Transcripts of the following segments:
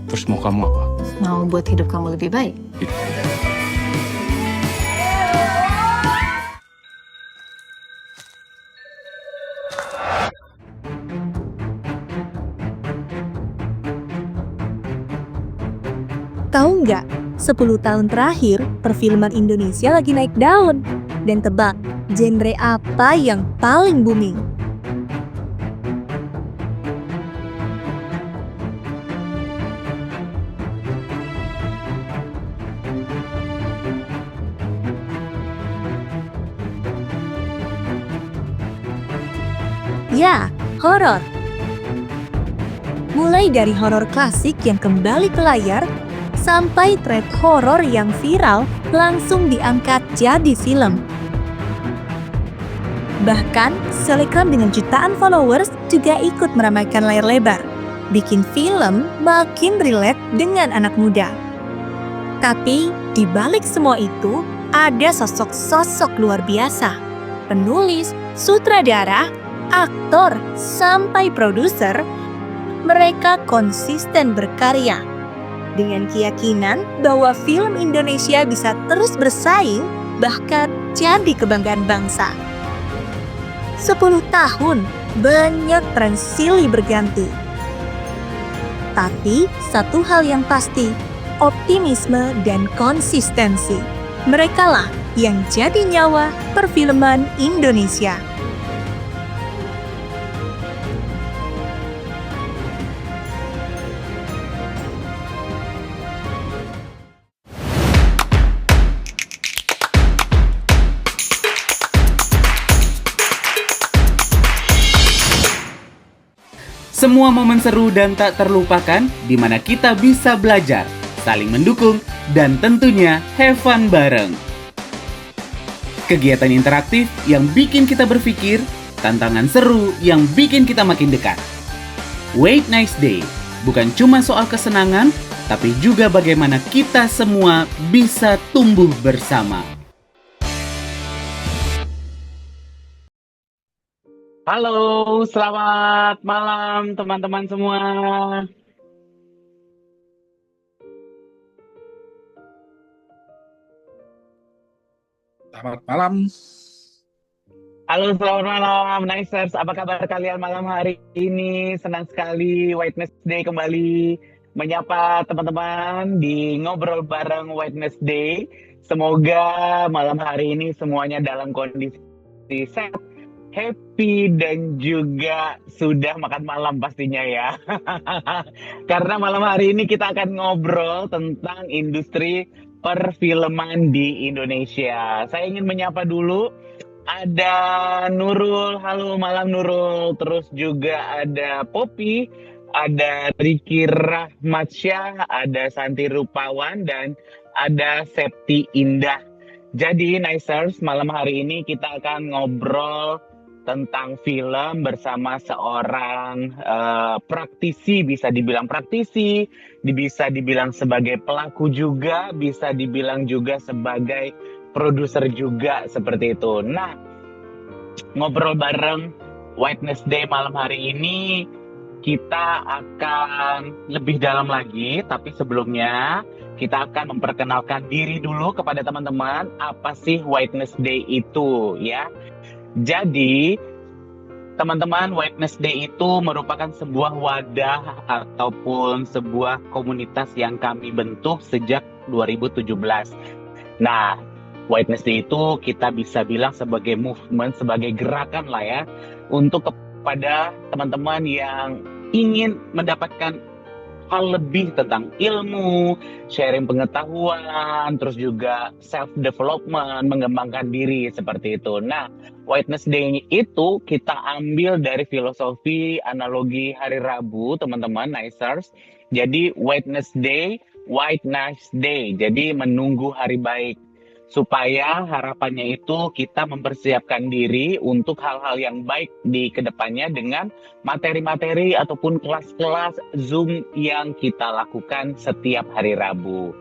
Terus mau kamu apa? Mau buat hidup kamu lebih baik. Tahu nggak, 10 tahun terakhir perfilman Indonesia lagi naik daun. Dan tebak, genre apa yang paling booming? Ya, horor. Mulai dari horor klasik yang kembali ke layar, sampai tren horor yang viral langsung diangkat jadi film. Bahkan, selebgram dengan jutaan followers juga ikut meramaikan layar lebar, bikin film makin relate dengan anak muda. Tapi, di balik semua itu, ada sosok-sosok luar biasa. Penulis, sutradara, aktor, sampai produser, mereka konsisten berkarya dengan keyakinan bahwa film Indonesia bisa terus bersaing, bahkan jadi kebanggaan bangsa. 10 tahun, banyak tren silih berganti. Tapi, satu hal yang pasti, optimisme dan konsistensi. Merekalah yang jadi nyawa perfilman Indonesia. Semua momen seru dan tak terlupakan di mana kita bisa belajar, saling mendukung, dan tentunya have fun bareng. Kegiatan interaktif yang bikin kita berpikir, tantangan seru yang bikin kita makin dekat. White Nice Day bukan cuma soal kesenangan, tapi juga bagaimana kita semua bisa tumbuh bersama. Halo, selamat malam teman-teman semua. Selamat malam. Halo, selamat malam, Nicers. Apa kabar kalian malam hari ini? Senang sekali Whiteness Day kembali menyapa teman-teman di ngobrol bareng Whiteness Day. Semoga malam hari ini semuanya dalam kondisi sehat, happy, dan juga sudah makan malam pastinya ya. Karena malam hari ini kita akan ngobrol tentang industri perfilman di Indonesia. Saya ingin menyapa dulu, ada Nurul, halo malam Nurul. Terus juga ada Poppy, ada Riki Rahmatsyah, ada Santi Rupawan, dan ada Septi Indah. Jadi Nicers, malam hari ini kita akan ngobrol tentang film bersama seorang praktisi, bisa dibilang praktisi, bisa dibilang sebagai pelaku juga, bisa dibilang juga sebagai produser juga, seperti itu. Nah, ngobrol bareng Whiteness Day malam hari ini, kita akan lebih dalam lagi, tapi sebelumnya kita akan memperkenalkan diri dulu kepada teman-teman, apa sih Whiteness Day itu ya. Jadi, teman-teman, Whiteness Day itu merupakan sebuah wadah ataupun sebuah komunitas yang kami bentuk sejak 2017. Nah, Whiteness Day itu kita bisa bilang sebagai movement, sebagai gerakan lah ya, untuk kepada teman-teman yang ingin mendapatkan hal lebih tentang ilmu, sharing pengetahuan, terus juga self-development, mengembangkan diri, seperti itu. Nah, Whiteness Day itu kita ambil dari filosofi analogi hari Rabu, teman-teman, Nicers. Jadi, Whiteness Day, White Nice Day, jadi menunggu hari baik. Supaya harapannya itu kita mempersiapkan diri untuk hal-hal yang baik di kedepannya dengan materi-materi ataupun kelas-kelas Zoom yang kita lakukan setiap hari Rabu.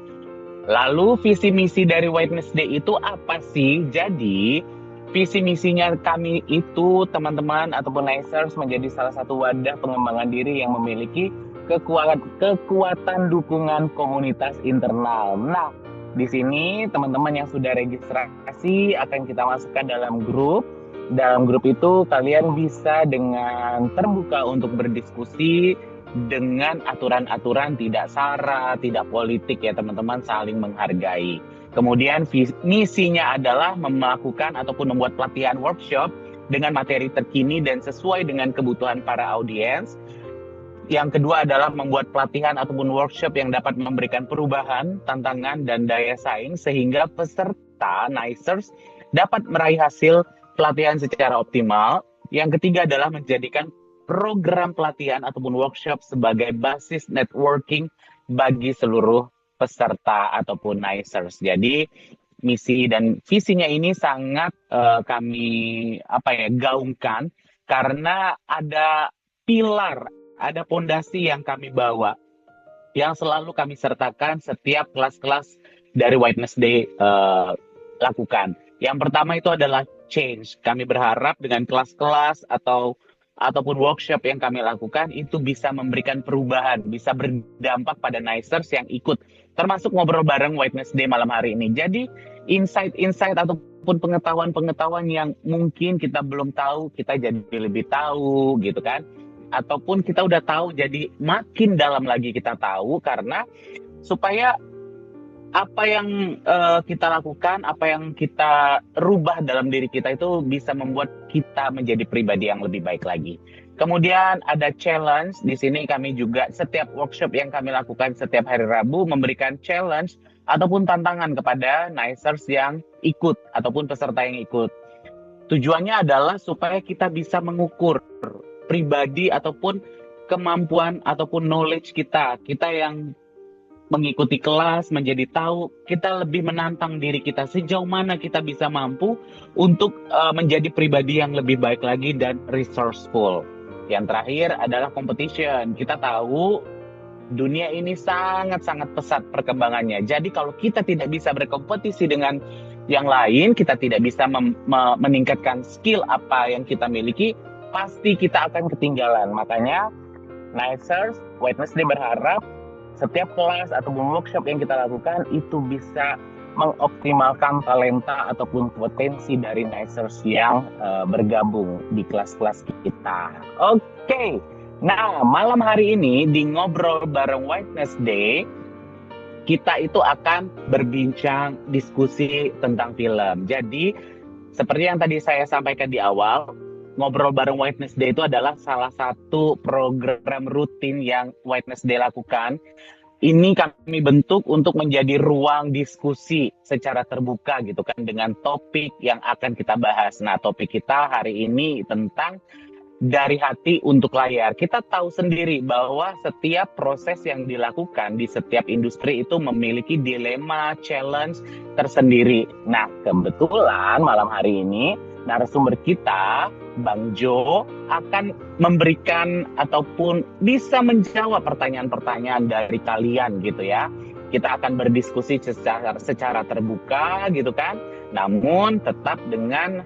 Lalu visi misi dari Whiteness Day itu apa sih? Jadi visi misinya kami itu, teman-teman ataupun Nicers, menjadi salah satu wadah pengembangan diri yang memiliki kekuatan dukungan komunitas internal. Nah, di sini teman-teman yang sudah registrasi akan kita masukkan dalam grup. Dalam grup itu kalian bisa dengan terbuka untuk berdiskusi dengan aturan-aturan tidak sara, tidak politik ya teman-teman, saling menghargai. Kemudian misinya adalah melakukan ataupun membuat pelatihan workshop dengan materi terkini dan sesuai dengan kebutuhan para audiens. Yang kedua adalah membuat pelatihan ataupun workshop yang dapat memberikan perubahan, tantangan, dan daya saing sehingga peserta Nicers dapat meraih hasil pelatihan secara optimal. Yang ketiga adalah menjadikan program pelatihan ataupun workshop sebagai basis networking bagi seluruh peserta ataupun Nicers. Jadi misi dan visinya ini sangat kami gaungkan karena ada pilar, ada pondasi yang kami bawa, yang selalu kami sertakan setiap kelas-kelas dari Whiteness Day lakukan. Yang pertama itu adalah change. Kami berharap dengan kelas-kelas ataupun workshop yang kami lakukan itu bisa memberikan perubahan, bisa berdampak pada Nicers yang ikut, termasuk ngobrol bareng Whiteness Day malam hari ini. Jadi insight-insight ataupun pengetahuan-pengetahuan yang mungkin kita belum tahu, kita jadi lebih tahu gitu kan. Ataupun kita udah tahu jadi makin dalam lagi kita tahu, karena supaya apa yang kita lakukan, apa yang kita rubah dalam diri kita itu bisa membuat kita menjadi pribadi yang lebih baik lagi. Kemudian ada challenge. Di sini kami juga setiap workshop yang kami lakukan setiap hari Rabu memberikan challenge ataupun tantangan kepada Nicers yang ikut ataupun peserta yang ikut. Tujuannya adalah supaya kita bisa mengukur pribadi ataupun kemampuan ataupun knowledge kita yang mengikuti kelas, menjadi tahu, kita lebih menantang diri kita sejauh mana kita bisa mampu untuk menjadi pribadi yang lebih baik lagi dan resourceful. Yang terakhir adalah competition. Kita tahu dunia ini sangat-sangat pesat perkembangannya. Jadi kalau kita tidak bisa berkompetisi dengan yang lain, kita tidak bisa meningkatkan skill apa yang kita miliki, pasti kita akan ketinggalan. Makanya Nicers, Whiteness Day berharap setiap kelas ataupun workshop yang kita lakukan itu bisa mengoptimalkan talenta ataupun potensi dari Nicers yang bergabung di kelas-kelas kita. Oke. Nah, malam hari ini di Ngobrol Bareng Whiteness Day, kita itu akan berbincang diskusi tentang film. Jadi, seperti yang tadi saya sampaikan di awal, Ngobrol Bareng Whiteness Day itu adalah salah satu program rutin yang Whiteness Day lakukan. Ini kami bentuk untuk menjadi ruang diskusi secara terbuka gitu kan, dengan topik yang akan kita bahas. Nah, topik kita hari ini tentang dari hati untuk layar. Kita tahu sendiri bahwa setiap proses yang dilakukan di setiap industri itu memiliki dilema, challenge tersendiri. Nah, kebetulan malam hari ini narasumber kita, Bang Jo, akan memberikan ataupun bisa menjawab pertanyaan-pertanyaan dari kalian gitu ya. Kita akan berdiskusi secara terbuka gitu kan, namun tetap dengan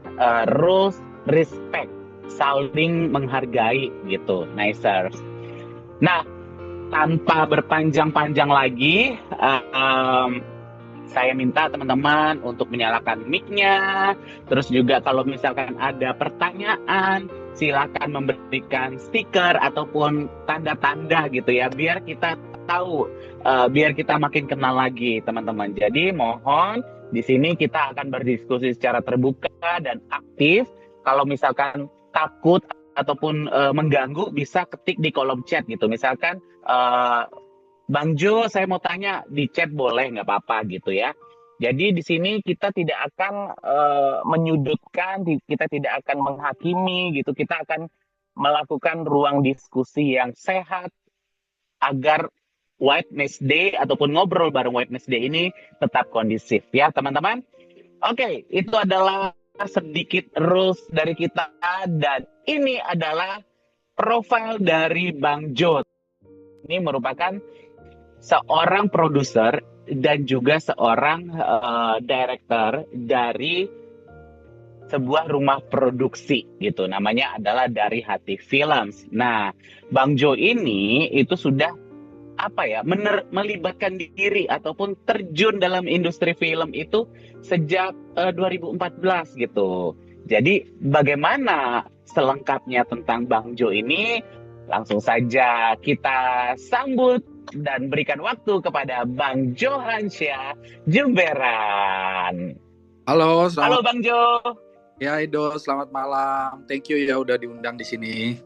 rules respect, saling menghargai gitu, Nicers. Nah, tanpa berpanjang-panjang lagi, saya minta teman-teman untuk menyalakan mic-nya. Terus juga kalau misalkan ada pertanyaan, silakan memberikan stiker ataupun tanda-tanda gitu ya, biar kita tahu, biar kita makin kenal lagi teman-teman. Jadi mohon di sini kita akan berdiskusi secara terbuka dan aktif. Kalau misalkan takut ataupun mengganggu, bisa ketik di kolom chat gitu. Misalkan Bang Jo, saya mau tanya, di chat boleh, nggak apa-apa gitu ya. Jadi di sini kita tidak akan menyudutkan, kita tidak akan menghakimi gitu. Kita akan melakukan ruang diskusi yang sehat agar Whiteness Day ataupun ngobrol bareng Whiteness Day ini tetap kondisif ya teman-teman. Oke, itu adalah sedikit rules dari kita, dan ini adalah profil dari Bang Jo. Ini merupakan seorang produser dan juga seorang director dari sebuah rumah produksi gitu. Namanya adalah Dari Hati Films. Nah, Bang Jo ini itu sudah melibatkan diri ataupun terjun dalam industri film itu sejak 2014 gitu. Jadi bagaimana selengkapnya tentang Bang Jo ini? Langsung saja kita sambut dan berikan waktu kepada Bang Johansyah Jumberan. Halo, Halo selamat Bang Jo. ya Edo, selamat malam. Thank you ya udah diundang di sini.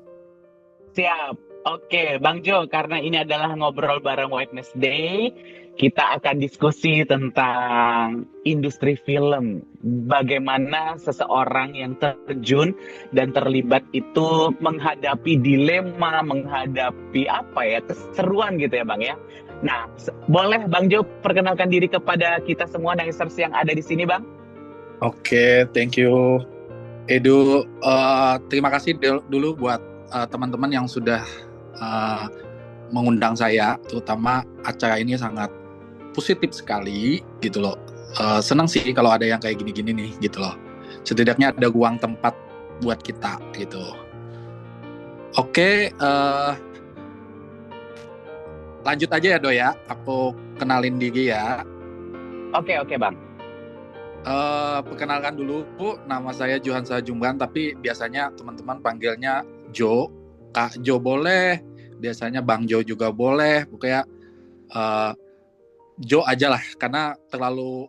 Siap. Oke, Bang Jo, karena ini adalah ngobrol bareng Wednesday, kita akan diskusi tentang industri film. Bagaimana seseorang yang terjun dan terlibat itu menghadapi dilema, menghadapi keseruan gitu ya Bang ya. Nah, boleh Bang Jo perkenalkan diri kepada kita semua Nicers yang ada di sini Bang? Oke, thank you Edo. Terima kasih dulu buat teman-teman yang sudah mengundang saya, terutama acara ini sangat positif sekali gitu loh. Senang sih kalau ada yang kayak gini-gini nih gitu loh. Setidaknya ada ruang tempat buat kita gitu. Oke, lanjut aja ya Do ya. Aku kenalin diri ya. Oke Bang. Perkenalkan dulu, nama saya Johansyah Jumberan, tapi biasanya teman-teman panggilnya Jo. Kak Jo boleh, biasanya Bang Jo juga boleh, pokoknya Jo aja lah, karena terlalu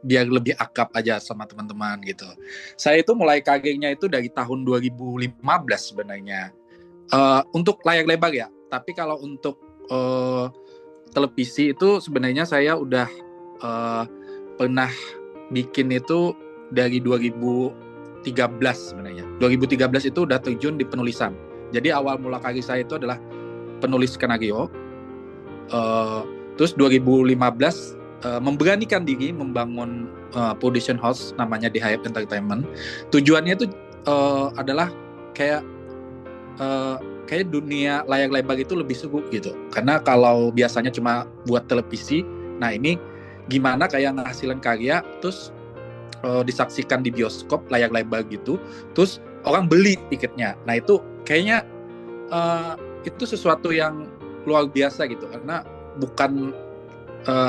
biar lebih akrab aja sama teman-teman gitu. Saya itu mulai karirnya itu dari tahun 2015 sebenarnya, untuk layar lebar ya, tapi kalau untuk televisi itu sebenarnya saya udah pernah bikin itu dari 2013 sebenarnya. 2013 itu udah terjun di penulisan. Jadi awal mula karir saya itu adalah penulis skenario. Terus 2015 memberanikan diri membangun production house namanya The Hype Entertainment. Tujuannya itu adalah kayak dunia layar lebar itu lebih seru gitu. Karena kalau biasanya cuma buat televisi, nah ini gimana kayak ngehasilin karya terus disaksikan di bioskop layar lebar gitu, terus orang beli tiketnya. Nah itu kayaknya itu sesuatu yang luar biasa gitu, karena bukan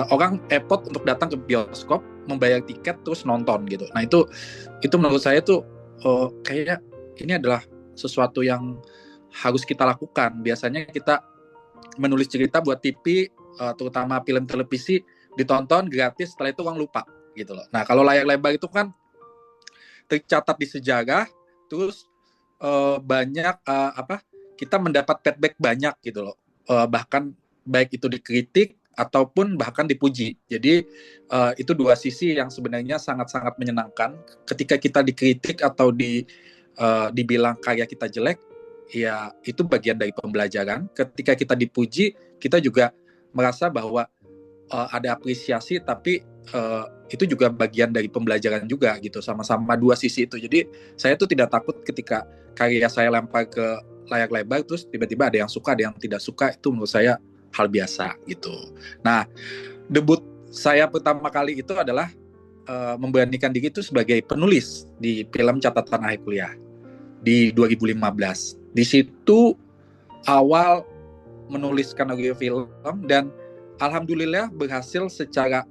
orang effort untuk datang ke bioskop, membayar tiket terus nonton gitu. Nah itu menurut saya tuh kayaknya ini adalah sesuatu yang harus kita lakukan. Biasanya kita menulis cerita buat TV, terutama film televisi, ditonton gratis, setelah itu orang lupa gitu loh. Nah kalau layar lebar itu kan tercatat di sejarah, terus banyak kita mendapat feedback banyak gitu loh, bahkan baik itu dikritik ataupun bahkan dipuji. Jadi itu dua sisi yang sebenarnya sangat-sangat menyenangkan. Ketika kita dikritik atau dibilang karya kita jelek, ya itu bagian dari pembelajaran. Ketika kita dipuji, kita juga merasa bahwa ada apresiasi, tapi itu juga bagian dari pembelajaran juga gitu. Sama-sama dua sisi itu. Jadi saya tuh tidak takut ketika karya saya lempar ke layar lebar, terus tiba-tiba ada yang suka, ada yang tidak suka. Itu menurut saya hal biasa gitu. Nah, debut saya pertama kali itu adalah memberanikan diri itu sebagai penulis di film Catatan Akhir Kuliah di 2015. Di situ awal menulis skenario film, dan alhamdulillah berhasil. Secara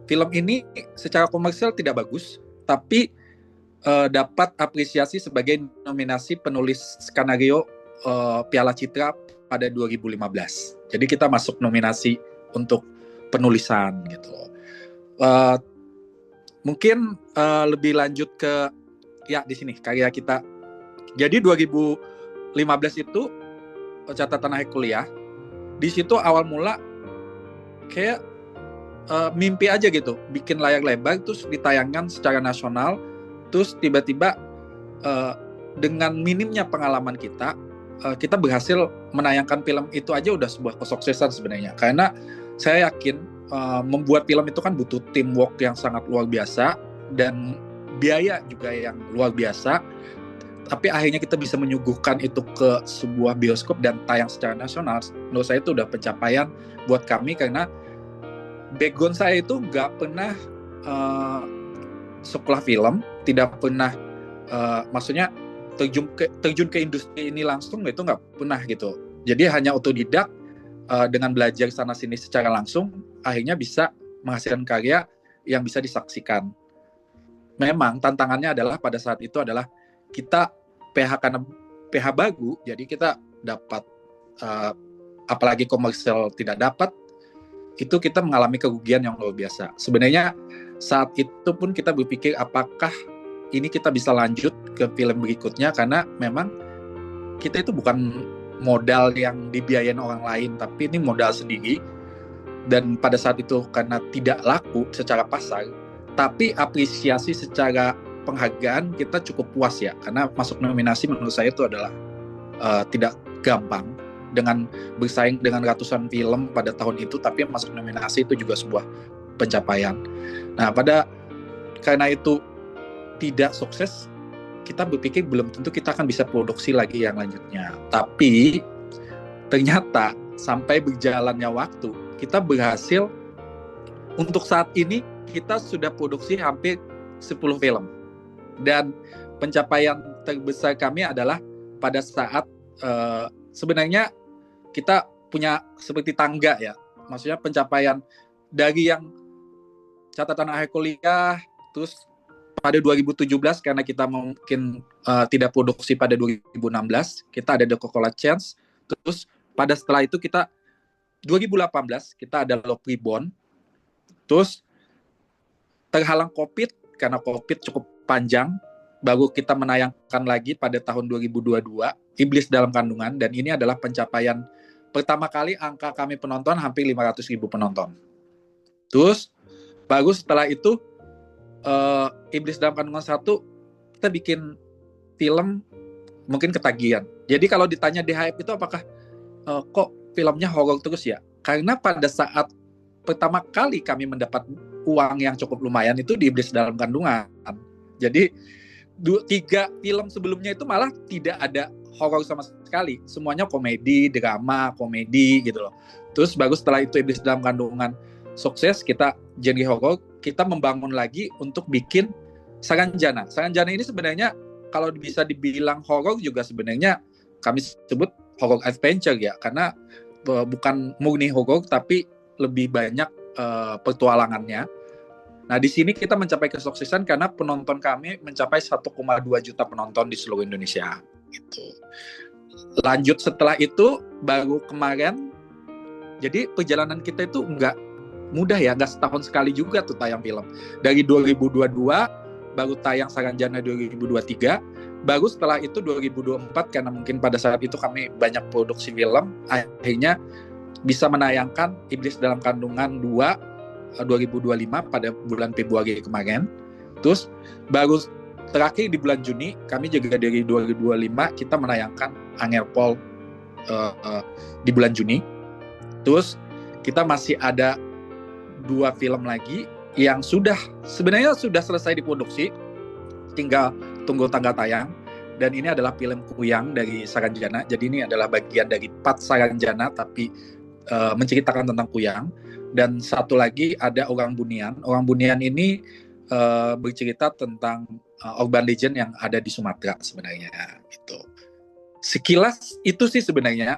film ini secara komersial tidak bagus, tapi dapat apresiasi sebagai nominasi penulis skenario Piala Citra pada 2015. Jadi kita masuk nominasi untuk penulisan gitu. Mungkin lebih lanjut ke di sini karya kita. Jadi 2015 itu Catatan Akhir Kuliah. Di situ awal mula kayak mimpi aja gitu, bikin layar lebar terus ditayangkan secara nasional. Terus tiba-tiba dengan minimnya pengalaman kita berhasil menayangkan film itu aja udah sebuah kesuksesan sebenarnya. Karena saya yakin membuat film itu kan butuh teamwork yang sangat luar biasa dan biaya juga yang luar biasa. Tapi akhirnya kita bisa menyuguhkan itu ke sebuah bioskop dan tayang secara nasional. Menurut saya itu udah pencapaian buat kami, karena background saya itu nggak pernah sekolah film, tidak pernah maksudnya terjun ke industri ini langsung, itu nggak pernah gitu. Jadi hanya otodidak, dengan belajar sana sini secara langsung, akhirnya bisa menghasilkan karya yang bisa disaksikan. Memang tantangannya adalah pada saat itu adalah kita PH, karena PH bagu, jadi kita dapat apalagi komersial tidak dapat, itu kita mengalami kerugian yang luar biasa. Sebenarnya saat itu pun kita berpikir apakah ini kita bisa lanjut ke film berikutnya, karena memang kita itu bukan modal yang dibiayain orang lain, tapi ini modal sendiri. Dan pada saat itu karena tidak laku secara pasar, tapi apresiasi secara penghargaan kita cukup puas ya, karena masuk nominasi menurut saya itu adalah tidak gampang, dengan bersaing dengan ratusan film pada tahun itu, tapi masuk nominasi itu juga sebuah pencapaian. Nah, karena itu tidak sukses, kita berpikir belum tentu kita akan bisa produksi lagi yang lanjutnya. Tapi ternyata sampai berjalannya waktu, kita berhasil untuk saat ini kita sudah produksi hampir 10 film. Dan pencapaian terbesar kami adalah pada saat sebenarnya kita punya seperti tangga ya. Maksudnya pencapaian dari yang catatan akhir kuliah, terus pada 2017 karena kita mungkin tidak produksi pada 2016, kita ada The Coca-Cola Chance. Terus pada setelah itu kita 2018 kita ada Love Reborn. Terus terhalang COVID, karena COVID cukup panjang, baru kita menayangkan lagi pada tahun 2022 Iblis Dalam Kandungan, dan ini adalah pencapaian pertama kali angka kami penonton hampir 500.000 penonton. Terus baru setelah itu Iblis Dalam Kandungan 1 kita bikin film mungkin ketagihan. Jadi kalau ditanya di hype itu apakah kok filmnya horor terus ya? Karena pada saat pertama kali kami mendapat uang yang cukup lumayan itu di Iblis Dalam Kandungan. Jadi 3 film sebelumnya itu malah tidak ada horor sama sekali. Semuanya komedi, drama, komedi gitu loh. Terus baru setelah itu Iblis Dalam Kandungan sukses, kita genre horor, kita membangun lagi untuk bikin Saranjana. Saranjana ini sebenarnya kalau bisa dibilang horor juga sebenarnya kami sebut horror adventure ya, karena bukan murni horor tapi lebih banyak petualangannya. Nah, di sini kita mencapai kesuksesan karena penonton kami mencapai 1,2 juta penonton di seluruh Indonesia gitu. Lanjut setelah itu baru kemarin, jadi perjalanan kita itu nggak mudah ya, nggak setahun sekali juga tuh tayang film. Dari 2022 baru tayang Saranjana 2023, baru setelah itu 2024 karena mungkin pada saat itu kami banyak produksi film, akhirnya bisa menayangkan Iblis Dalam Kandungan 2 2025 pada bulan Februari kemarin. Terus baru terakhir di bulan Juni kami juga dari 2025 kita menayangkan Angel Paul di bulan Juni. Terus kita masih ada 2 film lagi yang sebenarnya sudah selesai diproduksi, tinggal tunggu tanggal tayang. Dan ini adalah film Kuyang dari Saranjana. Jadi ini adalah bagian dari part Saranjana tapi menceritakan tentang Kuyang. Dan satu lagi ada Orang Bunian. Orang Bunian ini bercerita tentang urban legend yang ada di Sumatera sebenarnya gitu. Sekilas itu sih sebenarnya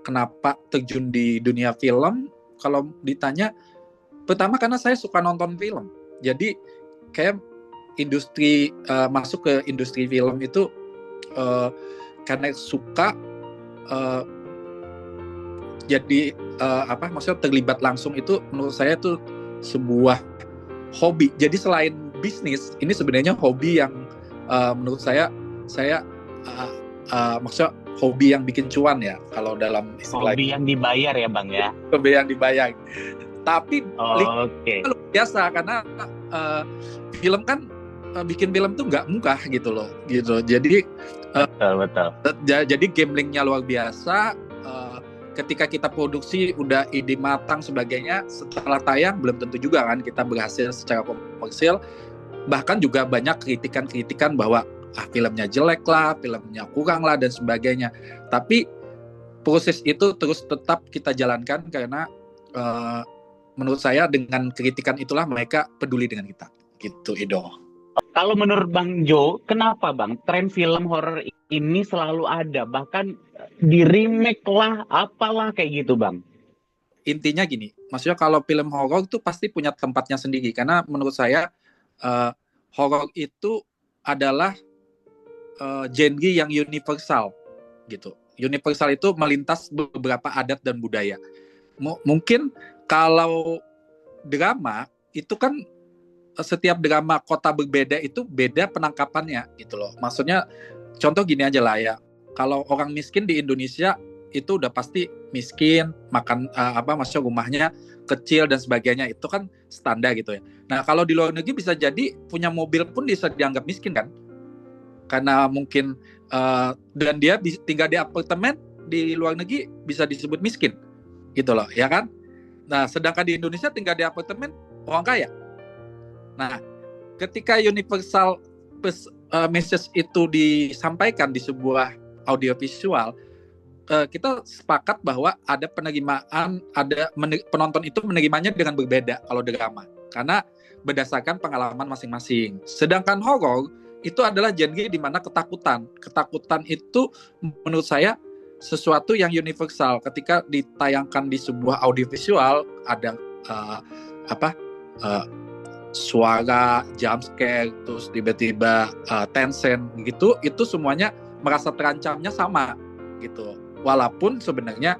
kenapa terjun di dunia film. Kalau ditanya, pertama karena saya suka nonton film. Jadi kayak industri masuk ke industri film itu karena suka, jadi maksudnya terlibat langsung itu menurut saya itu sebuah hobi. Jadi selain bisnis, ini sebenarnya hobi yang menurut saya maksudnya hobi yang bikin cuan ya kalau dalam istilah. Hobi yang dibayar ya Bang ya. Hobi yang dibayar. Tapi luar biasa karena film kan bikin film tuh nggak mudah gitu loh, gitu. Jadi betul. Jadi gamblingnya luar biasa. Ketika kita produksi udah ide matang sebagainya, setelah tayang belum tentu juga kan kita berhasil secara komersil. Bahkan juga banyak kritikan bahwa filmnya jelek lah, filmnya kurang lah dan sebagainya. Tapi proses itu terus tetap kita jalankan karena menurut saya dengan kritikan itulah mereka peduli dengan kita. Gitu, Ido. Kalau menurut Bang Jo, kenapa Bang tren film horor ini selalu ada? Bahkan di remake lah, apalah kayak gitu Bang. Intinya gini, maksudnya kalau film horor itu pasti punya tempatnya sendiri, karena menurut saya horor itu adalah genre yang universal gitu. Universal itu melintas beberapa adat dan budaya. Mungkin kalau drama itu kan setiap drama kota berbeda itu beda penangkapannya gitu loh. Maksudnya contoh gini aja lah ya. Kalau orang miskin di Indonesia itu udah pasti miskin, makan maksudnya rumahnya kecil dan sebagainya, itu kan standar gitu ya. Nah, kalau di luar negeri bisa jadi punya mobil pun bisa dianggap miskin kan? Karena mungkin dan dia tinggal di apartemen di luar negeri bisa disebut miskin gitu loh, ya kan? Nah, sedangkan di Indonesia tinggal di apartemen orang kaya. Nah, ketika universal message itu disampaikan di sebuah audiovisual, kita sepakat bahwa ada penerimaan, penonton itu menerimanya dengan berbeda kalau drama, karena berdasarkan pengalaman masing-masing. Sedangkan horor itu adalah genre di mana ketakutan itu menurut saya sesuatu yang universal. Ketika ditayangkan di sebuah audiovisual, ada suara jump scare, terus tiba-tiba tension gitu, itu semuanya merasa terancamnya sama gitu. Walaupun sebenarnya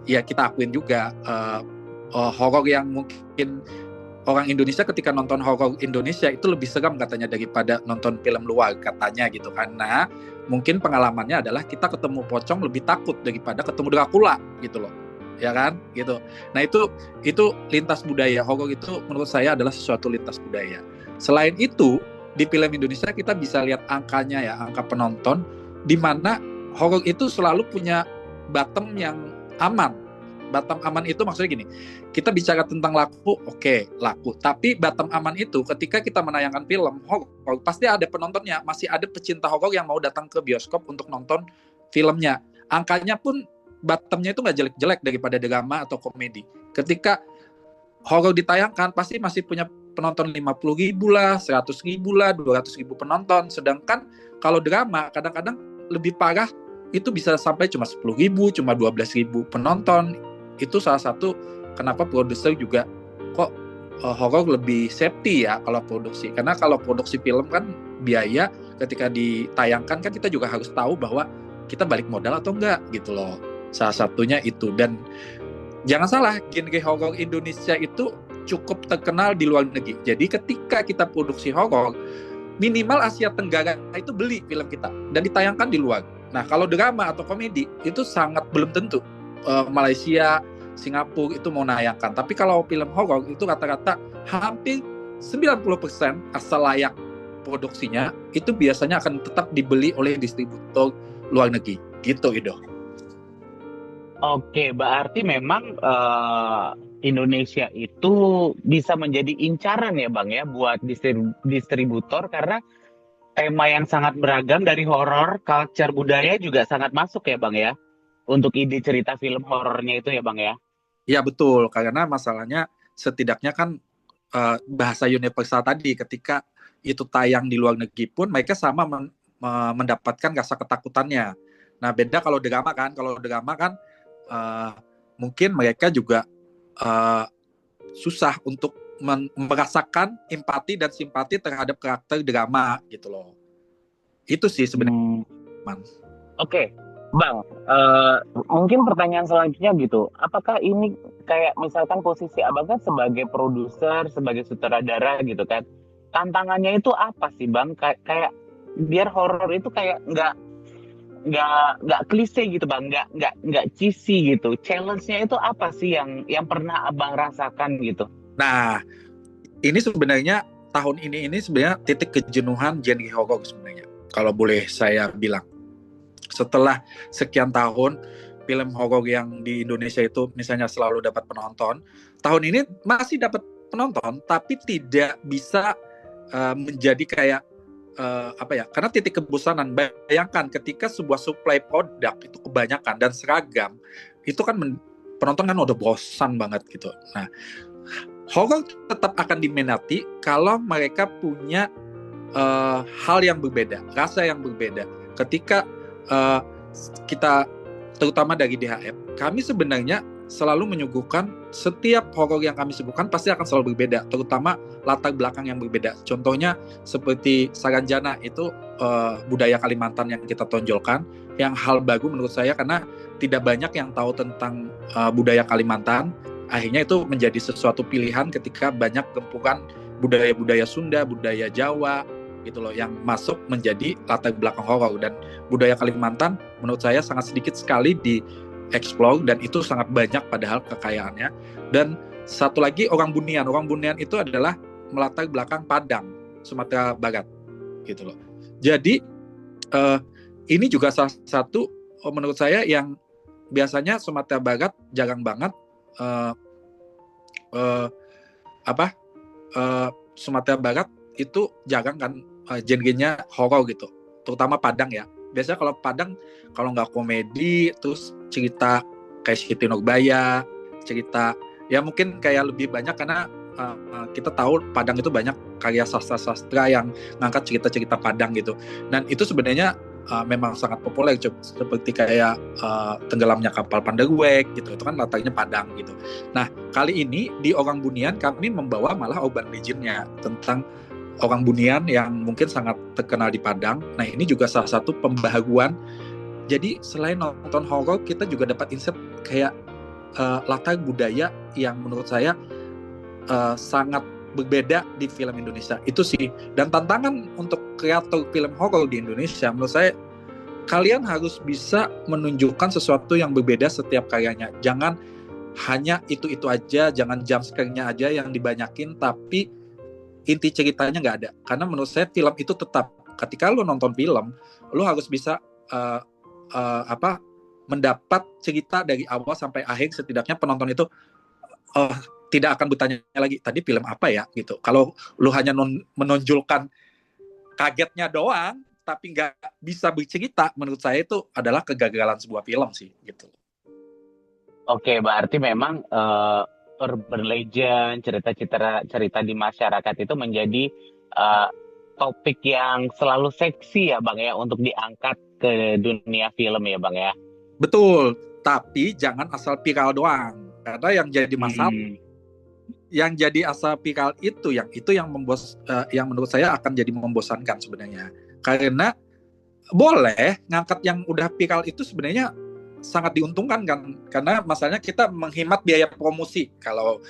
ya kita akuin juga horor yang mungkin orang Indonesia ketika nonton horor Indonesia itu lebih seram katanya daripada nonton film luar katanya gitu, karena mungkin pengalamannya adalah kita ketemu pocong lebih takut daripada ketemu Dracula gitu loh, ya kan gitu. Nah itu lintas budaya. Horor itu menurut saya adalah sesuatu lintas budaya. Selain itu di film Indonesia kita bisa lihat angkanya ya, angka penonton, di mana horor itu selalu punya bottom yang aman. Bottom aman itu maksudnya gini, kita bicara tentang laku, oke, laku. Tapi bottom aman itu ketika kita menayangkan film horor, pasti ada penontonnya, masih ada pecinta horor yang mau datang ke bioskop untuk nonton filmnya. Angkanya pun bottomnya itu nggak jelek-jelek daripada drama atau komedi. Ketika horor ditayangkan, pasti masih punya penonton 50.000 lah, 100.000 lah, 200.000 penonton. Sedangkan kalau drama kadang-kadang lebih parah, itu bisa sampai cuma 10.000, cuma 12.000 penonton. Itu salah satu kenapa produser juga kok horor lebih safety ya kalau produksi. Karena kalau produksi film kan biaya, ketika ditayangkan kan kita juga harus tahu bahwa kita balik modal atau enggak gitu loh. Salah satunya itu. Dan jangan salah, genre horor Indonesia itu cukup terkenal di luar negeri. Jadi ketika kita produksi horor, minimal Asia Tenggara itu beli film kita dan ditayangkan di luar. Nah, kalau drama atau komedi itu sangat belum tentu Malaysia, Singapura itu mau nayangkan. Tapi kalau film horor itu rata-rata hampir 90% asal layak produksinya itu biasanya akan tetap dibeli oleh distributor luar negeri. Gitu, Ido. Oke, berarti memang Indonesia itu bisa menjadi incaran ya Bang ya buat distributor, karena tema yang sangat beragam dari horor, culture, budaya juga sangat masuk ya Bang ya, untuk ide cerita film horornya itu ya Bang ya. Ya betul, karena masalahnya setidaknya kan bahasa universal tadi, ketika itu tayang di luar negeri pun mereka sama mendapatkan rasa ketakutannya. Nah beda kalau drama kan mungkin mereka juga susah untuk merasakan empati dan simpati terhadap karakter drama gitu loh. Itu sih sebenarnya. Oke, Bang, mungkin pertanyaan selanjutnya gitu, apakah ini kayak misalkan posisi Abang kan sebagai produser, sebagai sutradara gitu kan, tantangannya itu apa sih Bang? Kayak biar horor itu kayak nggak klise gitu Bang, nggak cheesy gitu. Challenge-nya itu apa sih yang pernah Abang rasakan gitu? Nah, ini sebenarnya tahun ini sebenarnya titik kejenuhan genre horor sebenarnya, kalau boleh saya bilang. Setelah sekian tahun film horor yang di Indonesia itu misalnya selalu dapat penonton, tahun ini masih dapat penonton tapi tidak bisa menjadi kayak karena titik kebosanan. Bayangkan ketika sebuah supply produk itu kebanyakan dan seragam, itu kan penonton kan udah bosan banget gitu. Nah, horor tetap akan diminati kalau mereka punya hal yang berbeda, rasa yang berbeda. Ketika kita, terutama dari DHF, kami sebenarnya selalu menyuguhkan setiap horor yang kami suguhkan pasti akan selalu berbeda, terutama latar belakang yang berbeda. Contohnya seperti Saranjana itu budaya Kalimantan yang kita tonjolkan, yang hal baru menurut saya karena tidak banyak yang tahu tentang budaya Kalimantan. Akhirnya itu menjadi sesuatu pilihan ketika banyak gempuran budaya-budaya Sunda, budaya Jawa gitu loh yang masuk menjadi latar belakang horor. Dan budaya Kalimantan menurut saya sangat sedikit sekali di explore dan itu sangat banyak padahal kekayaannya. Dan satu lagi orang Bunian itu adalah melatar belakang Padang, Sumatera Barat gitu loh. Jadi ini juga salah satu menurut saya yang biasanya Sumatera Barat jarang banget Sumatera Barat itu jarang kan genrenya horor gitu, terutama Padang ya. Biasanya kalau Padang kalau nggak komedi terus cerita kayak Siti Nurbaya, cerita ya mungkin kayak lebih banyak karena kita tahu Padang itu banyak karya sastra-sastra yang ngangkat cerita-cerita Padang gitu. Dan itu sebenarnya memang sangat populer seperti kayak tenggelamnya kapal Pandaruek gitu. Itu kan latarnya Padang gitu. Nah, kali ini di Orang Bunian kami membawa malah urban legend-nya tentang orang Bunian yang mungkin sangat terkenal di Padang. Nah, ini juga salah satu pembaharuan. Jadi selain nonton horor, kita juga dapat insight kayak latar budaya yang menurut saya sangat berbeda di film Indonesia. Itu sih. Dan tantangan untuk kreator film horor di Indonesia, menurut saya kalian harus bisa menunjukkan sesuatu yang berbeda setiap karyanya. Jangan hanya itu-itu aja, jangan jump scare-nya aja yang dibanyakin, tapi inti ceritanya nggak ada. Karena menurut saya film itu tetap, ketika lo nonton film, lo harus bisa mendapat cerita dari awal sampai akhir. Setidaknya penonton itu tidak akan bertanya lagi tadi film apa ya gitu. Kalau lo hanya menonjolkan kagetnya doang, tapi nggak bisa bercerita, menurut saya itu adalah kegagalan sebuah film sih gitu. Oke, berarti memang urban legend, cerita di masyarakat itu menjadi topik yang selalu seksi ya Bang ya untuk diangkat ke dunia film ya Bang ya. Betul, tapi jangan asal viral doang. Karena yang jadi masalah, yang jadi asal viral itu yang yang menurut saya akan jadi membosankan sebenarnya. Karena boleh ngangkat yang udah viral itu sebenarnya sangat diuntungkan kan, karena masalahnya kita menghemat biaya promosi kalau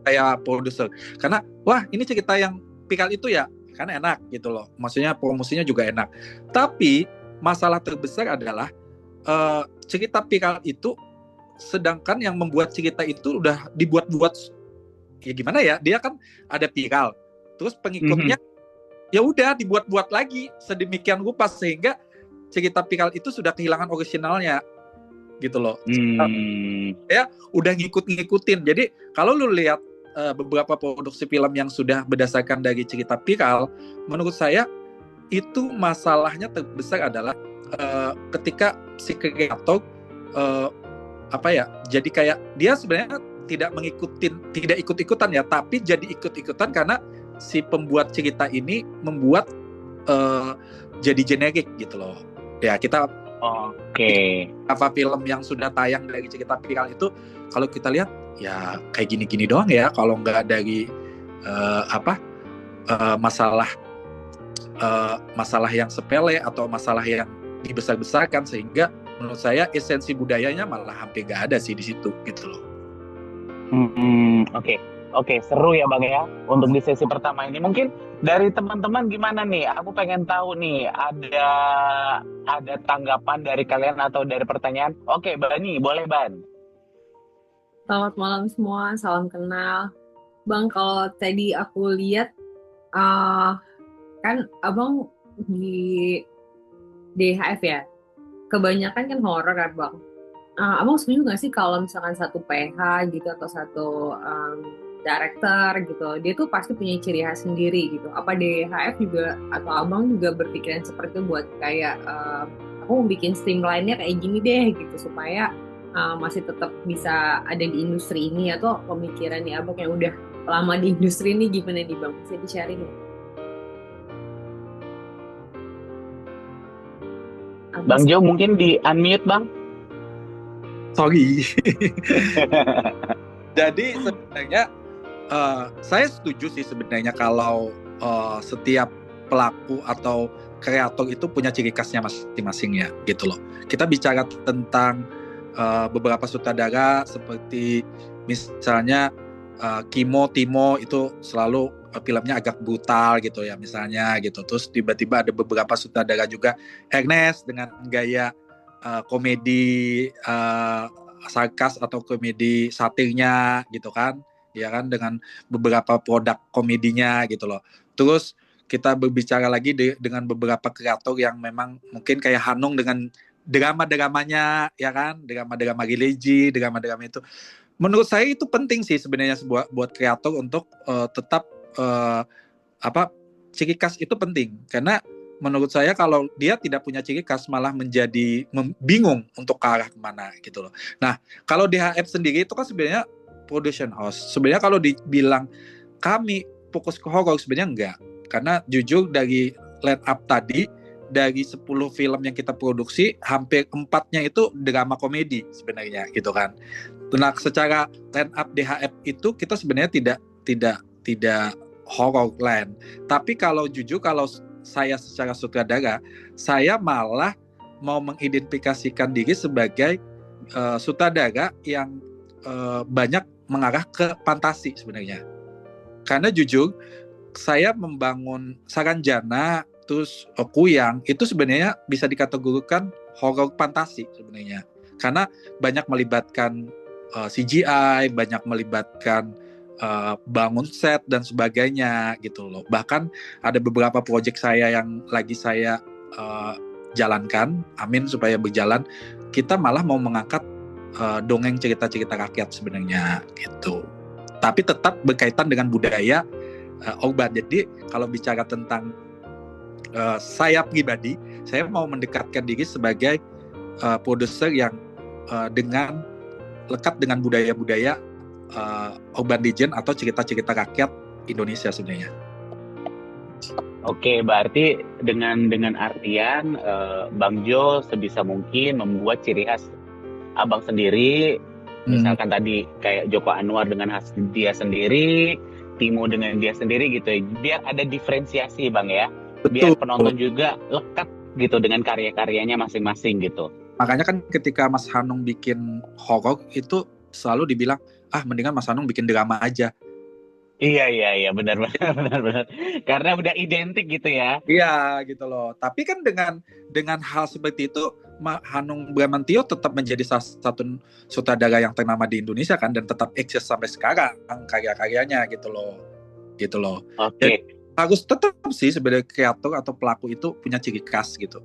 kayak produser. Karena wah ini cerita yang viral itu ya, kan enak gitu loh. Maksudnya promosinya juga enak. Tapi masalah terbesar adalah cerita viral itu, sedangkan yang membuat cerita itu udah dibuat-buat ya gimana ya, dia kan ada viral, terus pengikutnya ya udah dibuat-buat lagi sedemikian rupa sehingga cerita viral itu sudah kehilangan originalnya gitu loh. Ya udah ngikutin. Jadi kalau lu lihat beberapa produksi film yang sudah berdasarkan dari cerita viral, menurut saya itu masalahnya terbesar adalah ketika si kreator jadi kayak dia sebenarnya tidak ikut-ikutan ya, tapi jadi ikut-ikutan karena si pembuat cerita ini membuat jadi generik gitu loh. Ya kita apa film yang sudah tayang dari cerita viral itu kalau kita lihat ya kayak gini-gini doang ya, kalau nggak dari masalah yang sepele atau masalah yang dibesar-besarkan, sehingga menurut saya esensi budayanya malah hampir nggak ada sih di situ gitu loh. Oke, seru ya Bang ya untuk di sesi pertama ini. Mungkin dari teman-teman gimana nih? Aku pengen tahu nih, ada tanggapan dari kalian atau dari pertanyaan? Oke, Bani, boleh Ban. Selamat malam semua, salam kenal. Bang, kalau tadi aku lihat, kan Abang di DHF ya, kebanyakan kan horor kan Bang. Abang setuju nggak sih kalau misalkan satu PH gitu atau satu director gitu, dia tuh pasti punya ciri khas sendiri gitu. Apa DHF juga atau Abang juga berpikiran seperti itu buat kayak aku mau bikin streamline-nya kayak gini deh gitu supaya masih tetap bisa ada di industri ini, atau pemikiran nih Abang yang udah lama di industri ini gimana nih Bang? Bisa di-sharing ya? Bang Jo mungkin di unmute Bang. Sorry. Jadi sebenarnya saya setuju sih sebenarnya kalau setiap pelaku atau kreator itu punya ciri khasnya masing-masing ya gitu loh. Kita bicara tentang beberapa sutradara seperti misalnya Timo itu selalu filmnya agak brutal gitu ya misalnya gitu. Terus tiba-tiba ada beberapa sutradara juga Ernest dengan gaya komedi sarkas atau komedi satirnya gitu kan. Ya kan dengan beberapa produk komedinya gitu loh. Terus kita berbicara lagi dengan beberapa kreator yang memang mungkin kayak Hanung dengan drama-dramanya ya kan, drama-drama religi, drama-drama itu. Menurut saya itu penting sih sebenarnya buat kreator untuk tetap ciri khas itu penting karena menurut saya kalau dia tidak punya ciri khas malah menjadi bingung untuk ke arah kemana gitu loh. Nah kalau DHF sendiri itu kan sebenarnya production house. Sebenarnya kalau dibilang kami fokus ke horor sebenarnya enggak. Karena jujur dari line up tadi dari 10 film yang kita produksi hampir 4-nya itu drama komedi sebenarnya gitu kan. Nah secara line up DHF itu kita sebenarnya tidak horror land. Tapi kalau jujur kalau saya secara sutradara, saya malah mau mengidentifikasikan diri sebagai sutradara yang banyak mengarah ke fantasi sebenarnya. Karena jujur saya membangun Saranjana terus Kuyang itu sebenarnya bisa dikategorikan horror fantasi sebenarnya. Karena banyak melibatkan CGI, banyak melibatkan bangun set dan sebagainya gitu loh. Bahkan ada beberapa proyek saya yang lagi saya jalankan, amin supaya berjalan. Kita malah mau mengangkat dongeng cerita-cerita rakyat sebenarnya gitu. Tapi tetap berkaitan dengan budaya urban. Jadi kalau bicara tentang saya pribadi, saya mau mendekatkan diri sebagai produser yang dengan lekat dengan budaya-budaya urban legend atau cerita-cerita rakyat Indonesia sebenarnya. Oke, berarti dengan artian Bang Jo sebisa mungkin membuat ciri khas Abang sendiri, misalkan tadi kayak Joko Anwar dengan khas dia sendiri, Timo dengan dia sendiri gitu ya. Biar ada diferensiasi Bang ya. Biar penonton juga lekat gitu dengan karya-karyanya masing-masing gitu. Makanya kan ketika Mas Hanung bikin horor itu selalu dibilang mendingan Mas Hanung bikin drama aja. Iya benar. Karena udah identik gitu ya. Iya gitu loh. Tapi kan dengan hal seperti itu Hanung Bramantio tetap menjadi salah satu sutradara yang ternama di Indonesia kan dan tetap eksis sampai sekarang karya-karyanya gitu loh. Oke. Harus tetap sih sebagai kreator atau pelaku itu punya ciri khas gitu.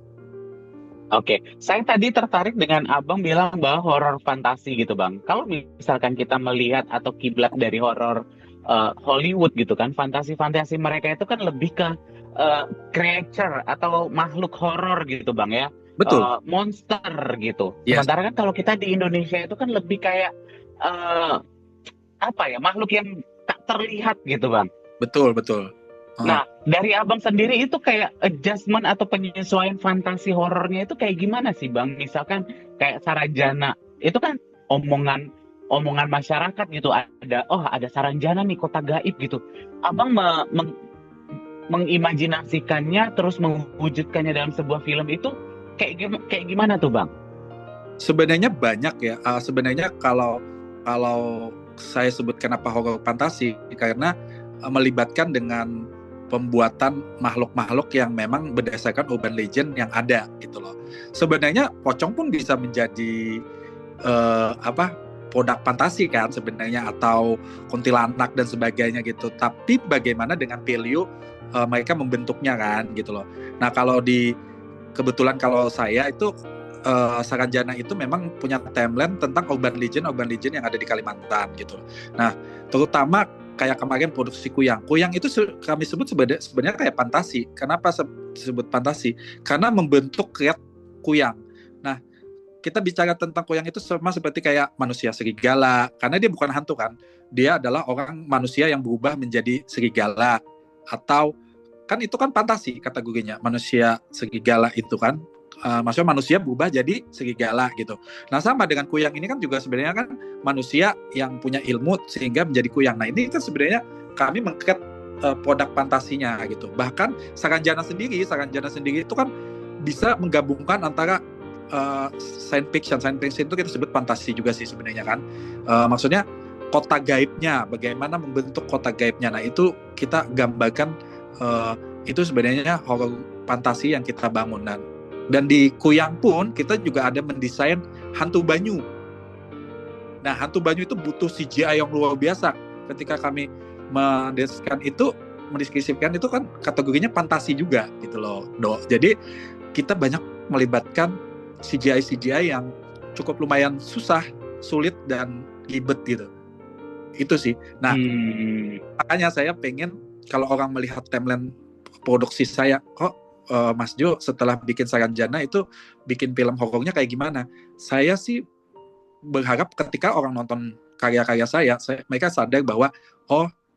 Oke, saya tadi tertarik dengan Abang bilang bahwa horor fantasi gitu Bang. Kalau misalkan kita melihat atau kiblat dari horor Hollywood gitu kan, fantasi-fantasi mereka itu kan lebih ke creature atau makhluk horor gitu Bang ya. Betul. Monster gitu. Yes. Sementara kan kalau kita di Indonesia itu kan lebih kayak makhluk yang tak terlihat gitu Bang. Betul. Nah, dari Abang sendiri itu kayak adjustment atau penyesuaian fantasi horornya itu kayak gimana sih Bang? Misalkan kayak Saranjana, itu kan omongan masyarakat gitu, ada Saranjana nih kota gaib gitu. Abang mengimajinasikannya terus mewujudkannya dalam sebuah film itu kayak gimana tuh Bang? Sebenarnya banyak ya. Sebenarnya kalau saya sebutkan apa horor fantasi karena melibatkan dengan pembuatan makhluk-makhluk yang memang berdasarkan urban legend yang ada gitu loh. Sebenarnya pocong pun bisa menjadi produk fantasi kan sebenarnya atau kuntilanak dan sebagainya gitu. Tapi bagaimana dengan value mereka membentuknya kan gitu loh. Nah kebetulan kalau saya itu Saranjana itu memang punya timeline tentang urban legend yang ada di Kalimantan gitu loh. Nah terutama kayak kemarin produksi Kuyang itu kami sebut sebenarnya kayak fantasi. Kenapa disebut fantasi? Karena membentuk kreat Kuyang. Nah, kita bicara tentang Kuyang itu sama seperti kayak manusia serigala. Karena dia bukan hantu kan. Dia adalah orang manusia yang berubah menjadi serigala. Atau, kan itu kan fantasi kategorinya. Manusia serigala itu kan. maksudnya manusia berubah jadi serigala gitu. Nah sama dengan kuyang ini kan juga sebenarnya kan manusia yang punya ilmu sehingga menjadi kuyang. Nah ini kan sebenarnya kami mengkreat produk fantasinya gitu. Bahkan Saranjana sendiri itu kan bisa menggabungkan antara science fiction itu kita sebut fantasi juga sih sebenarnya kan. Maksudnya kota gaibnya, bagaimana membentuk kota gaibnya. Nah itu kita gambarkan, itu sebenarnya horor fantasi yang kita bangun. Dan di Kuyang pun kita juga ada mendesain hantu banyu. Nah hantu banyu itu butuh CGI yang luar biasa. Ketika kami mendeskripsikan itu kan kategorinya fantasi juga gitu loh, Do. Jadi kita banyak melibatkan CGI yang cukup lumayan sulit dan ribet gitu. Itu sih. Nah, makanya saya pengen kalau orang melihat timeline produksi saya, Mas Jo setelah bikin Saranjana itu bikin film horornya kayak gimana? Saya sih berharap ketika orang nonton karya-karya saya mereka sadar bahwa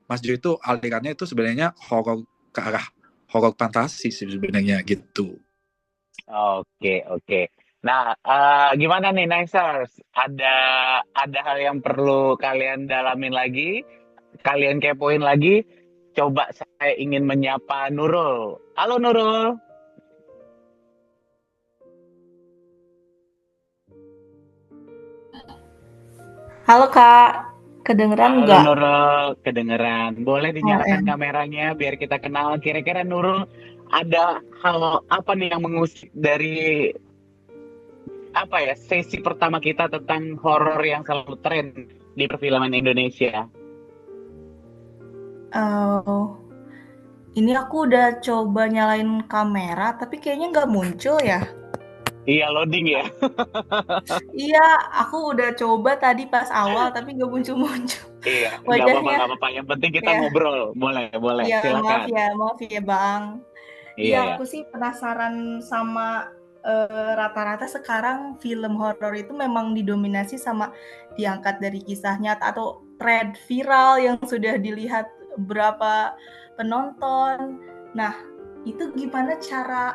Mas Jo itu alirannya itu sebenarnya horor ke arah horor fantasi sih sebenarnya gitu. Oke. Nah, gimana nih Nicers? Ada hal yang perlu kalian dalamin lagi, kalian kepoin lagi? Coba saya ingin menyapa Nurul. Halo Nurul. Halo Kak, kedengeran Halo nggak? Nurul, kedengeran. Boleh dinyalakan Em, kameranya biar kita kenal. Kira-kira Nurul ada hal apa nih yang mengusik dari sesi pertama kita tentang horor yang selalu tren di perfilman Indonesia? Ini aku udah coba nyalain kamera, tapi kayaknya nggak muncul ya. Iya, loading ya. Iya, aku udah coba tadi pas awal, tapi nggak muncul-muncul Iya, nggak wajahnya. apa-apa. Yang penting kita Ya, ngobrol. Boleh, iya silakan. maaf ya Bang. Iya, Iya, ya. aku sih penasaran sama rata-rata sekarang film horor itu memang didominasi sama diangkat dari kisah nyata atau thread viral yang sudah dilihat berapa penonton. Nah, itu gimana cara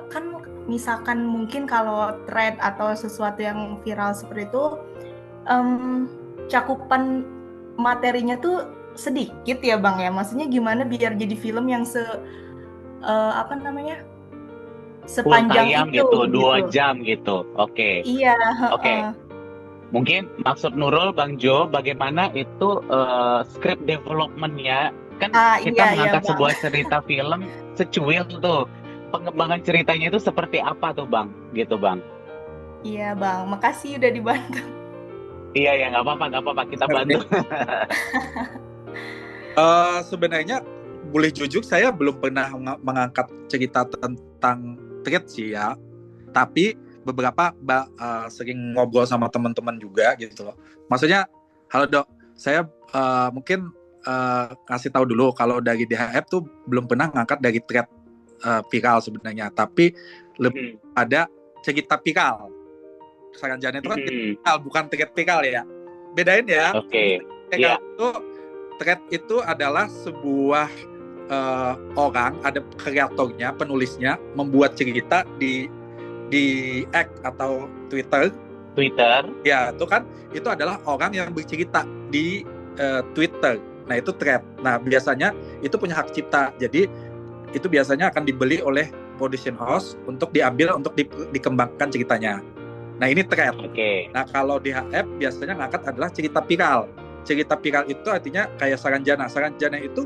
kan misalkan mungkin kalau thread atau sesuatu yang viral seperti itu cakupan materinya tuh sedikit ya Bang ya. Maksudnya gimana biar jadi film yang Full sepanjang tayang itu gitu, 2 gitu. jam gitu. Oke. Iya, Oke. Mungkin maksud Nurul, Bang Jo, bagaimana itu script development-nya? Kan kita iya mengangkat Bang. sebuah cerita film secuil tuh. Pengembangan ceritanya itu seperti apa tuh Bang? Gitu Bang. Iya Bang, makasih udah dibantu. Iya, nggak apa-apa, kita bantu. Sebenarnya boleh jujur saya belum pernah mengangkat cerita tentang thread sih ya. Tapi beberapa sering ngobrol sama teman-teman juga gitu loh. Maksudnya, halo Dok, saya mungkin kasih tahu dulu kalau dari DHF tuh belum pernah ngangkat dari thread viral sebenarnya, tapi lebih ada cerita viral. Saranjana itu kan viral, bukan thread viral ya. Bedain ya. Oke. Viral itu thread itu adalah sebuah orang, ada kreatornya, penulisnya membuat cerita di X atau Twitter. Ya, itu adalah orang yang bercerita di Twitter. Nah, itu thread. Nah, biasanya itu punya hak cipta. Jadi itu biasanya akan dibeli oleh production house untuk diambil untuk dikembangkan ceritanya. Nah, ini thread. Oke. Nah, kalau di HF biasanya ngangkat adalah cerita viral. Cerita viral itu artinya kayak Saranjana. Saranjana itu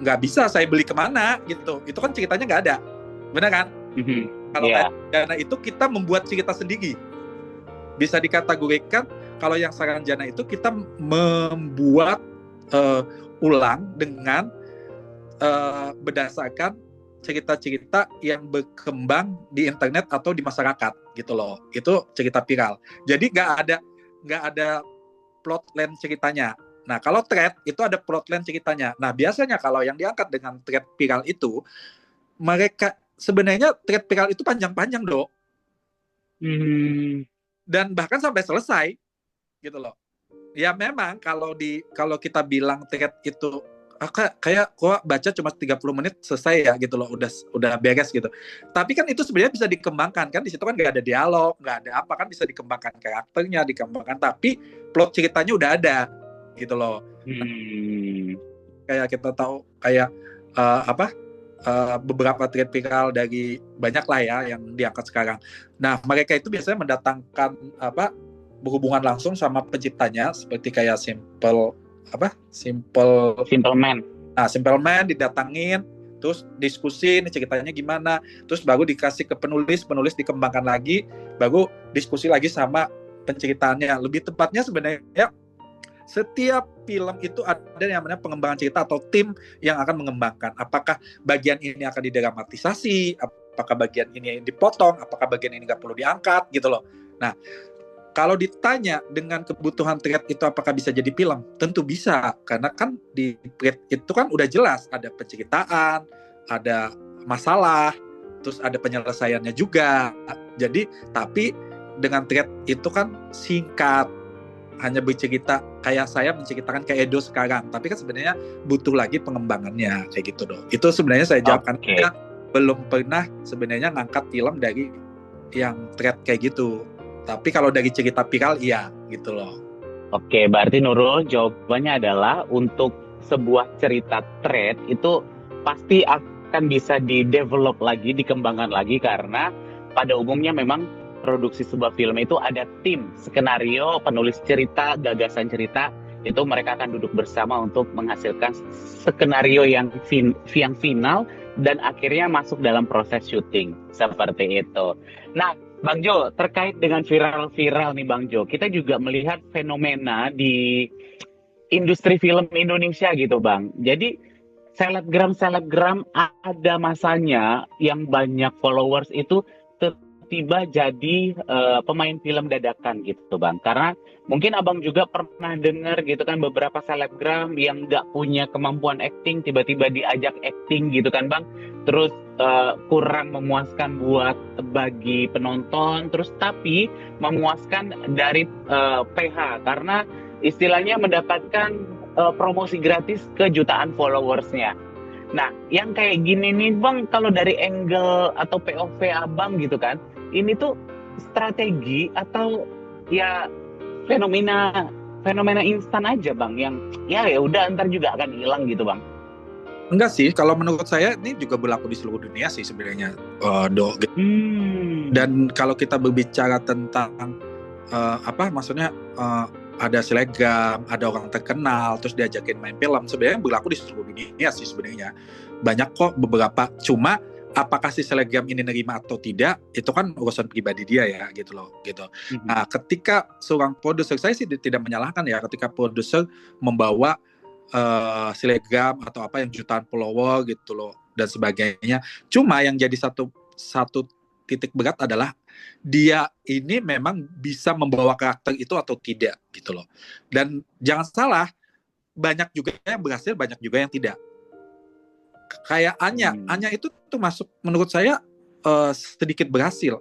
nggak bisa saya beli kemana gitu. Itu kan ceritanya nggak ada. Benar kan? Kalau Saranjana itu kita membuat cerita sendiri. Bisa dikategorikan kalau yang Saranjana itu kita membuat ulang dengan berdasarkan cerita-cerita yang berkembang di internet atau di masyarakat gitu loh. Itu cerita viral. Jadi nggak ada plotline ceritanya. Nah, kalau thread itu ada plotline ceritanya. Nah, biasanya kalau yang diangkat dengan thread viral itu, mereka sebenarnya thread viral itu panjang-panjang, Dok. Dan bahkan sampai selesai gitu loh. Ya memang kalau kita bilang thread itu kayak gua baca cuma 30 menit selesai ya gitu loh, udah beres gitu. Tapi kan itu sebenarnya bisa dikembangkan kan, di situ kan nggak ada dialog, nggak ada apa, kan bisa dikembangkan karakternya, dikembangkan, tapi plot ceritanya udah ada gitu loh. Kayak kita tahu kayak beberapa thread viral dari banyak lah ya yang diangkat sekarang. Nah, mereka itu biasanya mendatangkan berhubungan langsung sama penciptanya, seperti kayak Simple Man. Nah, Simple Man didatangin, terus diskusi ini ceritanya gimana, terus baru dikasih ke penulis dikembangkan lagi, baru diskusi lagi sama penceritanya. Lebih tepatnya sebenarnya setiap film itu ada yang namanya pengembangan cerita atau tim yang akan mengembangkan. Apakah bagian ini akan didramatisasi, apakah bagian ini dipotong, apakah bagian ini nggak perlu diangkat gitu loh. Nah, kalau ditanya dengan kebutuhan thread itu apakah bisa jadi film? Tentu bisa, karena kan di thread itu kan udah jelas ada penceritaan, ada masalah, terus ada penyelesaiannya juga. Jadi, tapi dengan thread itu kan singkat, hanya bercerita kayak saya menceritakan kayak Edo sekarang, tapi kan sebenarnya butuh lagi pengembangannya kayak gitu dong. Itu sebenarnya saya jawab karena belum pernah sebenarnya ngangkat film dari yang thread kayak gitu. Tapi kalau dari cerita viral iya gitu loh. Oke, berarti Nurul jawabannya adalah untuk sebuah cerita thread itu pasti akan bisa di-develop lagi, dikembangkan lagi, karena pada umumnya memang produksi sebuah film itu ada tim skenario, penulis cerita, gagasan cerita, itu mereka akan duduk bersama untuk menghasilkan skenario yang final dan akhirnya masuk dalam proses syuting seperti itu. Nah, Bang Jo, terkait dengan viral-viral nih Bang Jo, kita juga melihat fenomena di industri film Indonesia gitu Bang. Jadi selebgram ada masanya yang banyak followers itu tiba jadi pemain film dadakan gitu Bang. Karena mungkin Abang juga pernah dengar gitu kan, beberapa selebgram yang nggak punya kemampuan acting tiba-tiba diajak acting gitu kan Bang. Terus kurang memuaskan buat bagi penonton, terus tapi memuaskan dari PH karena istilahnya mendapatkan promosi gratis ke jutaan followersnya. Nah, yang kayak gini nih Bang, kalau dari angle atau POV Abang gitu kan, ini tuh strategi atau ya fenomena instan aja Bang, yang ya udah ntar juga akan hilang gitu Bang. Enggak sih, kalau menurut saya ini juga berlaku di seluruh dunia sih sebenarnya, Dan kalau kita berbicara tentang maksudnya ada selebgram, ada orang terkenal, terus diajakin main film, sebenarnya berlaku di seluruh dunia sih sebenarnya. Banyak kok beberapa, cuma apakah si selebgram ini nerima atau tidak, itu kan urusan pribadi dia ya gitu loh gitu. Nah, ketika seorang produser, saya sih tidak menyalahkan ya, ketika produser membawa selebgram atau apa yang jutaan follower gitu loh dan sebagainya. Cuma yang jadi satu titik berat adalah dia ini memang bisa membawa karakter itu atau tidak gitu loh. Dan jangan salah, banyak juga yang berhasil, banyak juga yang tidak. Kayak Anya itu tuh masuk menurut saya sedikit berhasil.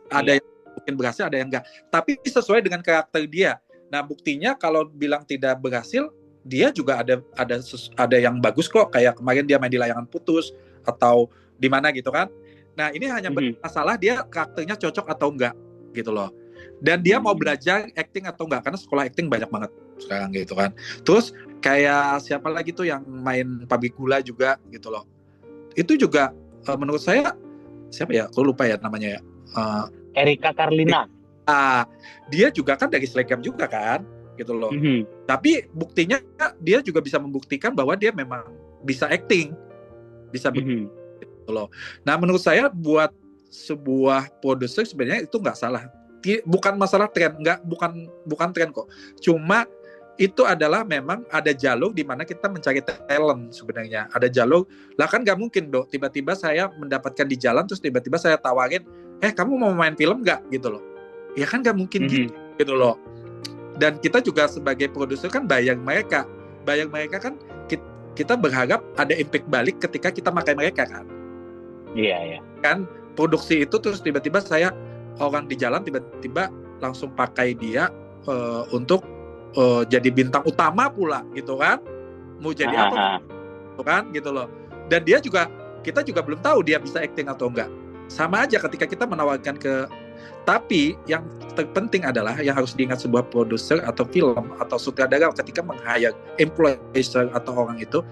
Ada yang mungkin berhasil, ada yang enggak. Tapi sesuai dengan karakter dia. Nah, buktinya kalau bilang tidak berhasil, dia juga ada yang bagus kok, kayak kemarin dia main di Layangan Putus atau di mana gitu kan. Nah, ini hanya masalah dia karakternya cocok atau enggak gitu loh. Dan dia mau belajar acting atau enggak, karena sekolah acting banyak banget sekarang gitu kan. Terus kayak siapa lagi tuh yang main Pabrik Gula juga gitu loh. Itu juga menurut saya siapa ya? Aku lupa ya namanya ya. Erika Karlina. Dia juga kan dari selebgram juga kan gitu loh. Tapi buktinya dia juga bisa membuktikan bahwa dia memang bisa acting, bisa gitu loh. Nah, menurut saya buat sebuah produser sebenarnya itu nggak salah. Bukan masalah tren, bukan tren kok. Cuma itu adalah memang ada jalur di mana kita mencari talent sebenarnya. Ada jalur. Lah kan nggak mungkin dong tiba-tiba saya mendapatkan di jalan terus tiba-tiba saya tawarin, kamu mau main film nggak gitu loh. Ya kan nggak mungkin gitu loh. Dan kita juga sebagai produser kan bayar mereka kan kita berharap ada impact balik ketika kita pakai mereka kan. Iya. Kan produksi itu terus tiba-tiba saya orang di jalan tiba-tiba langsung pakai dia untuk jadi bintang utama pula gitu kan. Mau jadi apa? kan gitu loh. Dan kita juga belum tahu dia bisa acting atau enggak. Sama aja ketika kita menawarkan tapi yang terpenting adalah yang harus diingat sebuah produser atau film atau sutradara ketika meng-hire influencer atau orang itu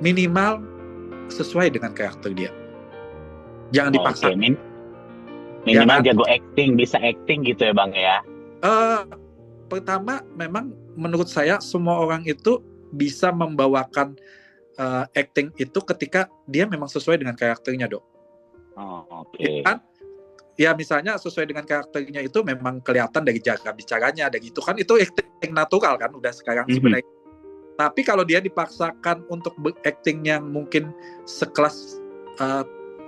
minimal sesuai dengan karakter dia. Jangan dipaksa. Minimal jago acting, bisa acting gitu ya Bang ya. Pertama memang menurut saya semua orang itu bisa membawakan acting itu ketika dia memang sesuai dengan karakternya, Dok. Oke. Kan? Ya misalnya sesuai dengan karakternya itu memang kelihatan dari cara bicaranya, dari itu kan itu acting natural kan udah sekarang sebenarnya. Tapi kalau dia dipaksakan untuk acting yang mungkin sekelas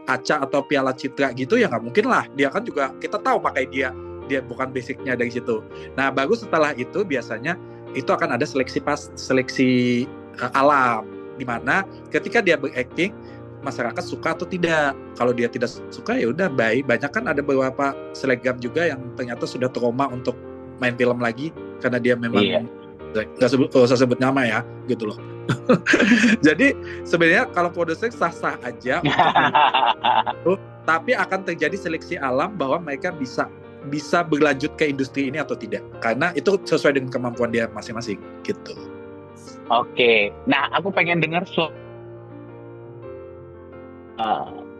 Acha atau Piala Citra gitu ya nggak mungkin lah. Dia kan juga kita tahu makanya dia bukan basicnya dari situ. Nah baru setelah itu biasanya itu akan ada seleksi alam di mana ketika dia berakting masyarakat suka atau tidak. Kalau dia tidak suka ya udah bye. Banyak kan ada beberapa selebgram juga yang ternyata sudah trauma untuk main film lagi karena dia memang nggak usah sebut nama ya gitu loh. Jadi sebenarnya kalau produser sah-sah aja tapi akan terjadi seleksi alam bahwa mereka bisa berlanjut ke industri ini atau tidak karena itu sesuai dengan kemampuan dia masing-masing gitu. Oke. Nah aku pengen dengar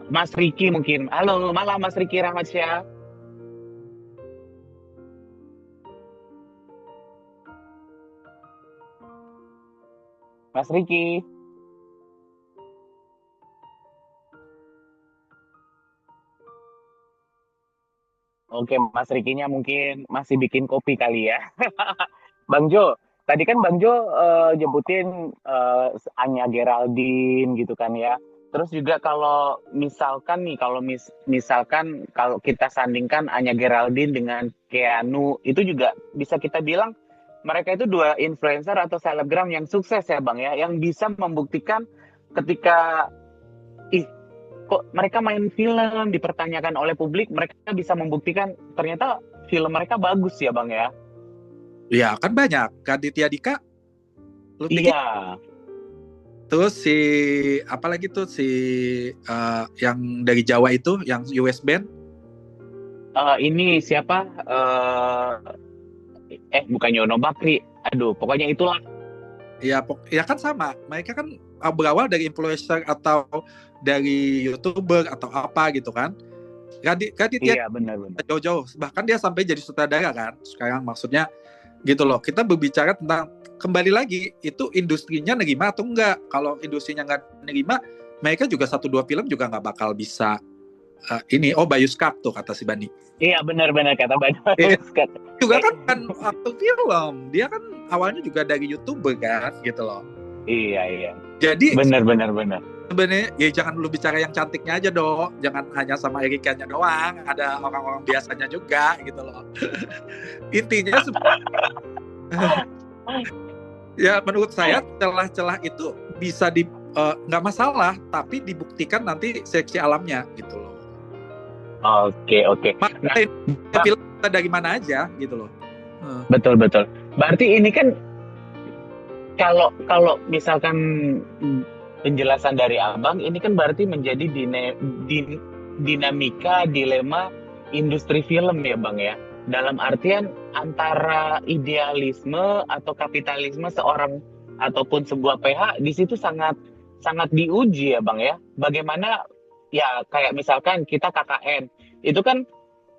Mas Riki mungkin. Halo, malam Mas Riki Rahmatsyah. Mas Riki. Oke, Mas Rikinya mungkin masih bikin kopi kali ya. Bang Jo, tadi kan Bang Jo nyebutin Anya Geraldine gitu kan ya. Terus juga kalau misalkan nih, misalkan kalau kita sandingkan Anya Geraldine dengan Keanu, itu juga bisa kita bilang mereka itu dua influencer atau selebgram yang sukses ya Bang ya, yang bisa membuktikan ketika kok mereka main film dipertanyakan oleh publik, mereka bisa membuktikan ternyata film mereka bagus ya Bang ya. Iya kan banyak, Raditya Dika. Iya. Terus apalagi tuh yang dari Jawa itu, yang US Band. Ini siapa? Bukan Yono Bakri. Aduh, pokoknya itulah. Ya kan sama. Mereka kan berawal dari influencer atau dari YouTuber atau apa gitu kan. Iya, benar. Jauh-jauh. Bahkan dia sampai jadi sutradara kan. Sekarang maksudnya gitu loh. Kita berbicara tentang kembali lagi itu industrinya nerima atau enggak. Kalau industrinya nggak nerima, mereka juga 1-2 film juga nggak bakal bisa Bayu Skak tuh kata si Bani. Iya benar-benar kata Bayu Skak. Juga kan waktu film dia kan awalnya juga dari YouTuber kan gitu loh. Iya. Jadi benar. Sebenarnya ya jangan lu bicara yang cantiknya aja dong, jangan hanya sama Erikanya doang, ada orang-orang biasanya juga gitu loh. Intinya ya menurut saya celah-celah itu bisa nggak masalah, tapi dibuktikan nanti seleksi alamnya gitu loh. Oke. Makanya film dari mana aja gitu loh. Betul. Berarti ini kan kalau misalkan penjelasan dari Abang ini kan berarti menjadi dinamika dilema industri film ya Bang ya. Dalam artian antara idealisme atau kapitalisme seorang ataupun sebuah PH di situ sangat diuji ya Bang ya. Bagaimana ya kayak misalkan kita KKN itu kan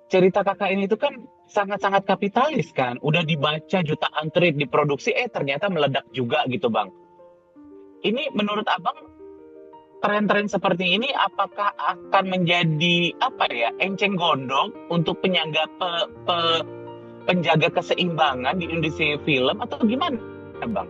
cerita KKN itu kan sangat kapitalis kan. Udah dibaca jutaan tweet, diproduksi ternyata meledak juga gitu Bang. Ini menurut Abang tren-tren seperti ini apakah akan menjadi enceng gondok untuk penjaga keseimbangan di industri film atau gimana Bang?